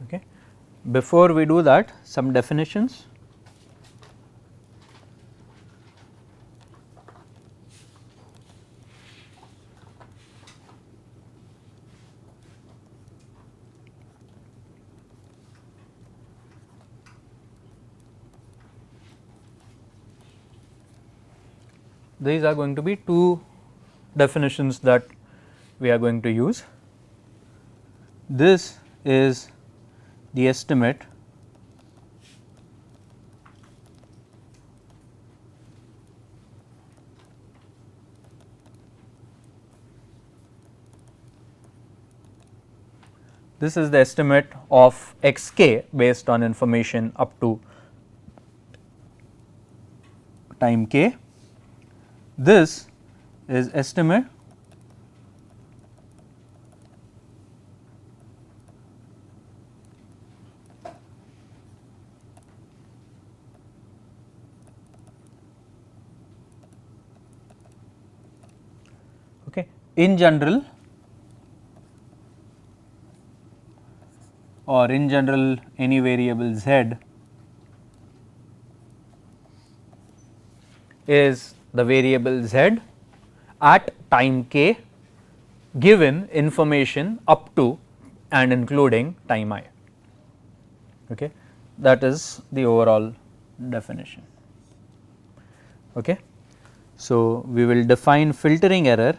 Okay. Before we do that, some definitions. These are going to be two definitions that we are going to use. This is the estimate this is the estimate of x k based on information up to time k. This is estimate okay. In general any variable z is the variable z at time k given information up to and including time I. Okay. That is the overall definition. Okay. So, we will define filtering error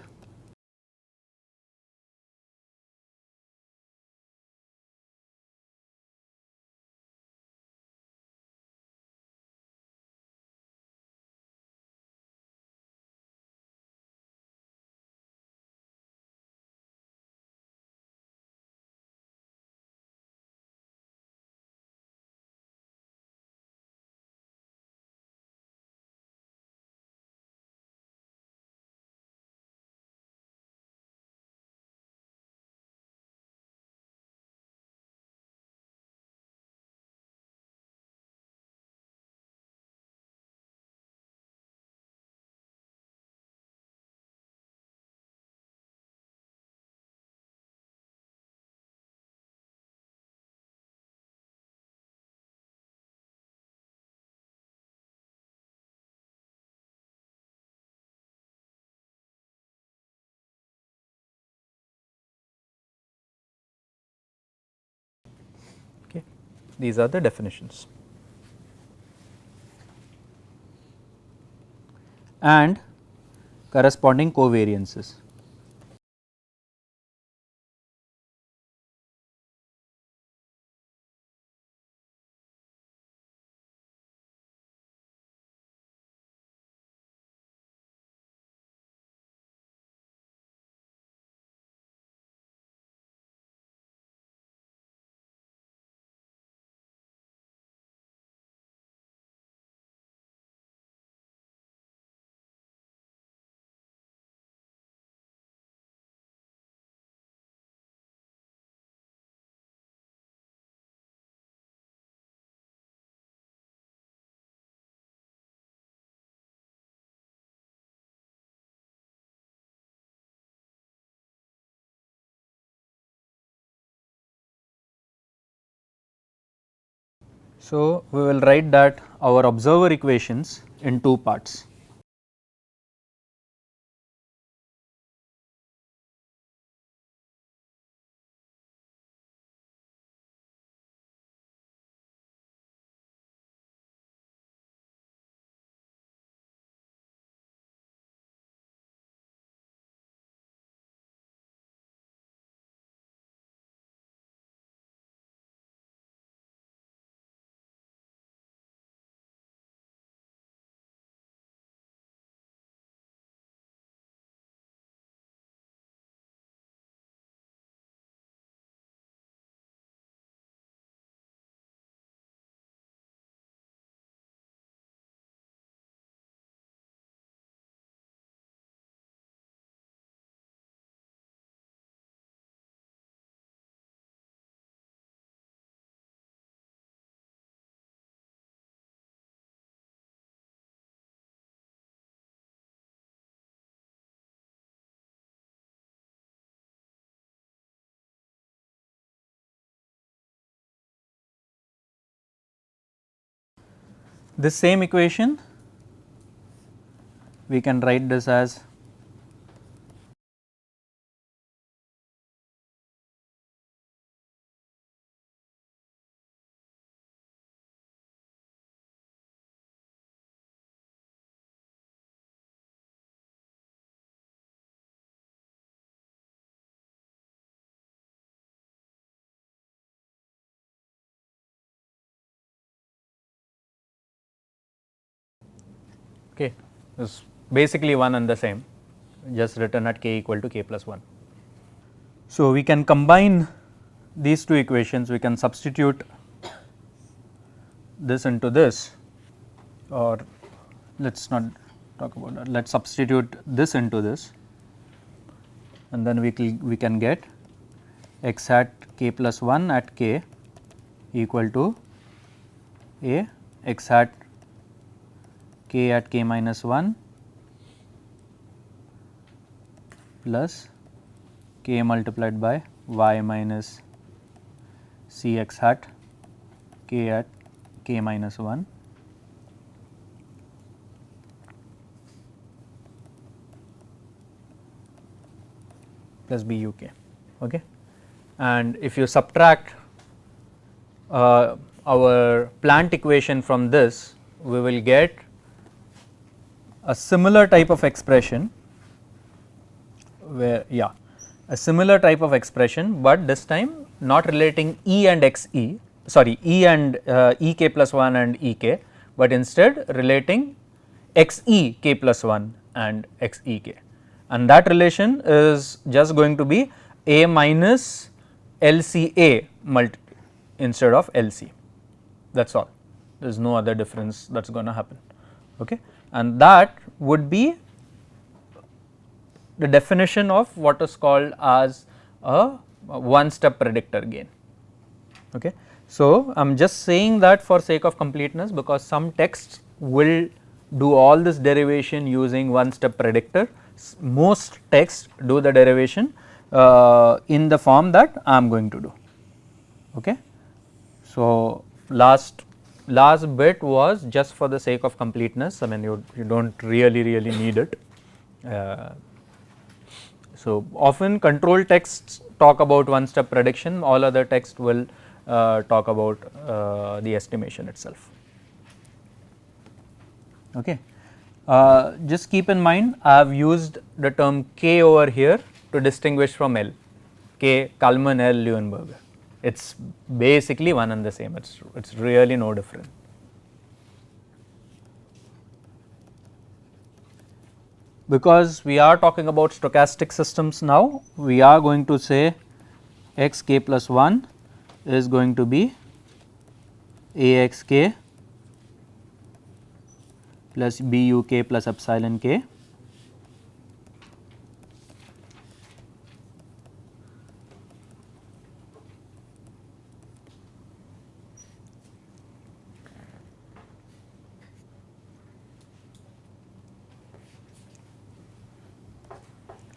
okay. These are the definitions and corresponding covariances. So, we will write that our observer equations in two parts. This same equation we can write this as okay, is basically one and the same, just written at k equal to k plus 1. So, we can combine these two equations, we can substitute this into this, or let us not talk about that, let us substitute this into this, and then we can get x hat k plus 1 at k equal to a x hat k at k minus 1 plus k multiplied by y minus c x hat k at k minus 1 plus b u k. Okay. And if you subtract our plant equation from this, we will get a similar type of expression where a similar type of expression, but this time not relating E and X E, sorry, E and E k plus 1 and E k, but instead relating X E k plus 1 and X E k, and that relation is just going to be A minus L C A instead of L C, that is all, there is no other difference that is going to happen. Okay. And that would be the definition of what is called as a one step predictor gain. Okay. So, I am just saying that for sake of completeness, because some texts will do all this derivation using one step predictor, most texts do the derivation in the form that I am going to do. Okay. So, last bit was just for the sake of completeness, I mean you do not really need it. So, often control texts talk about one step prediction, all other texts will talk about the estimation itself. Okay. Just keep in mind I have used the term K over here to distinguish from L, K Kalman, L Leuenberger, it is basically one and the same, it is really no different. Because we are talking about stochastic systems now, we are going to say x k plus 1 is going to be a x k plus b u k plus epsilon k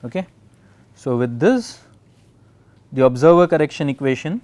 Okay. So, with this the observer correction equation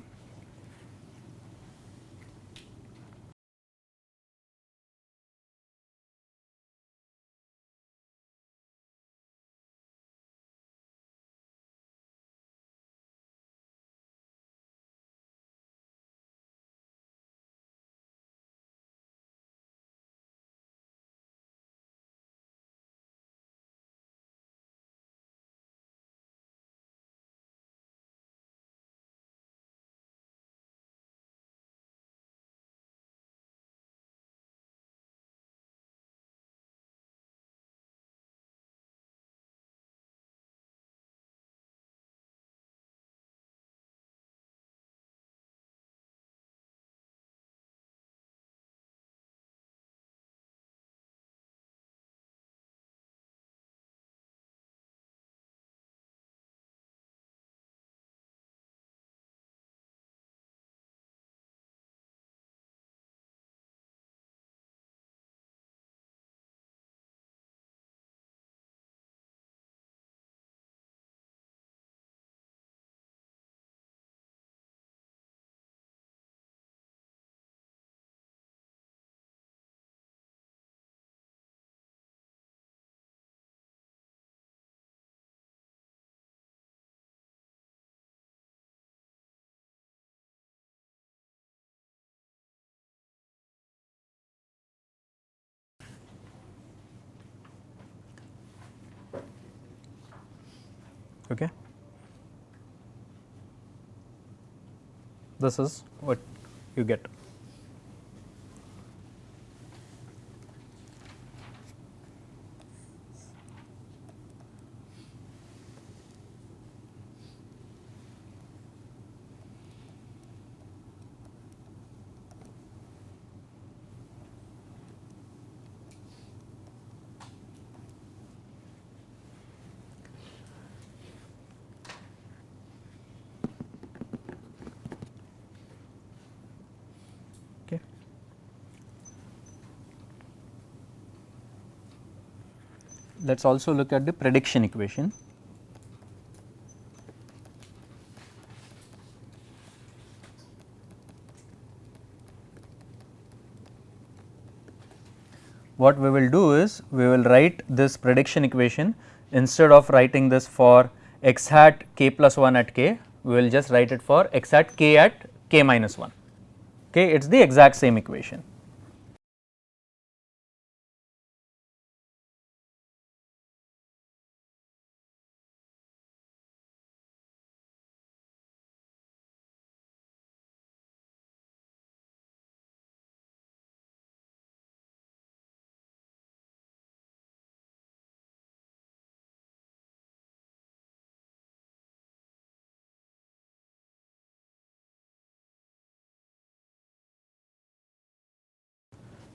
Okay. This is what you get. Okay. Let us also look at the prediction equation. What we will do is we will write this prediction equation, instead of writing this for x hat k plus 1 at k, we will just write it for x hat k at k minus 1. Okay, it is the exact same equation.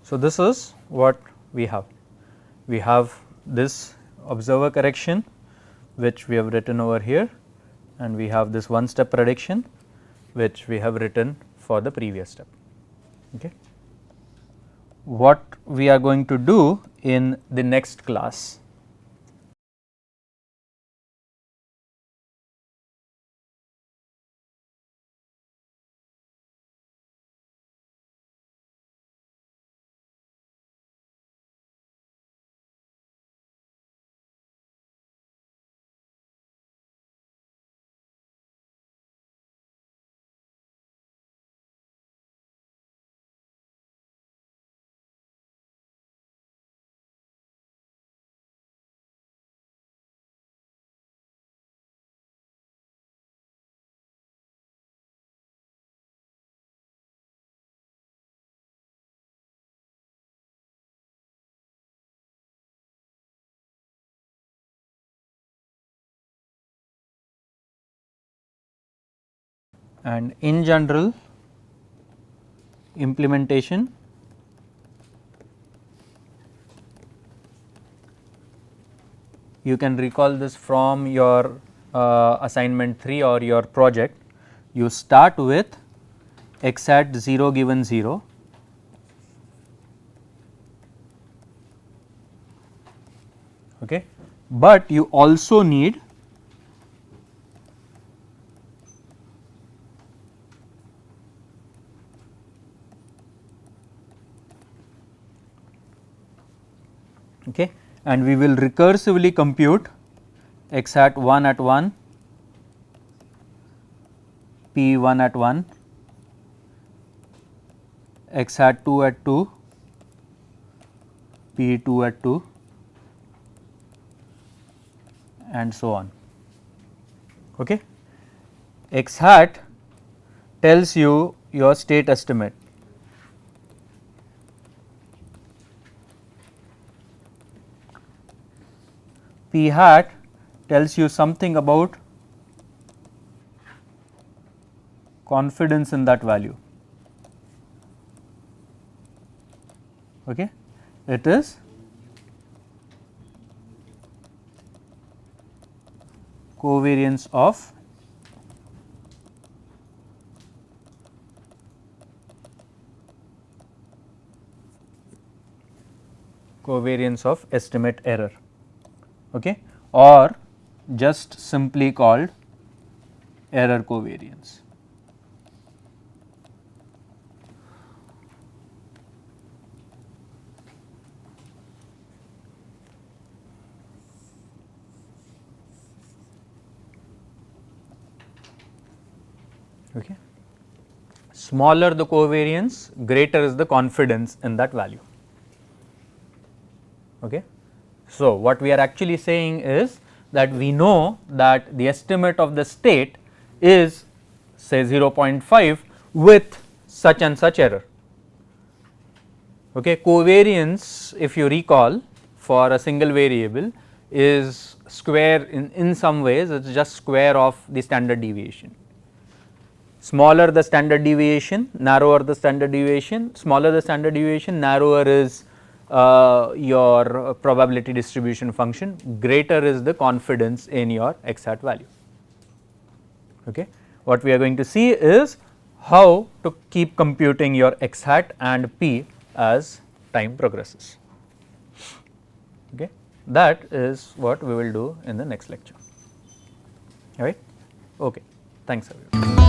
So, this is what we have. We have this observer correction which we have written over here, and we have this one step prediction which we have written for the previous step. Okay. What we are going to do in the next class and in general implementation you can recall this from your assignment 3 or your project. You start with x hat 0 given 0, okay, but you also need okay, and we will recursively compute x hat 1 at 1, p 1 at 1, x hat 2 at 2, p 2 at 2, and so on. Okay. X hat tells you your state estimate, p hat tells you something about confidence in that value. Okay. It is covariance of estimate error, okay, or just simply called error covariance. Okay. Smaller the covariance, greater is the confidence in that value. Okay. So, what we are actually saying is that we know that the estimate of the state is say 0.5 with such and such error. Okay. Covariance, if you recall, for a single variable is square in some ways, it is just square of the standard deviation. Smaller the standard deviation, narrower the standard deviation, smaller the standard deviation, narrower is your probability distribution function, greater is the confidence in your x hat value. Okay. What we are going to see is how to keep computing your x hat and p as time progresses. Okay. That is what we will do in the next lecture. All right. Okay. Thanks everyone.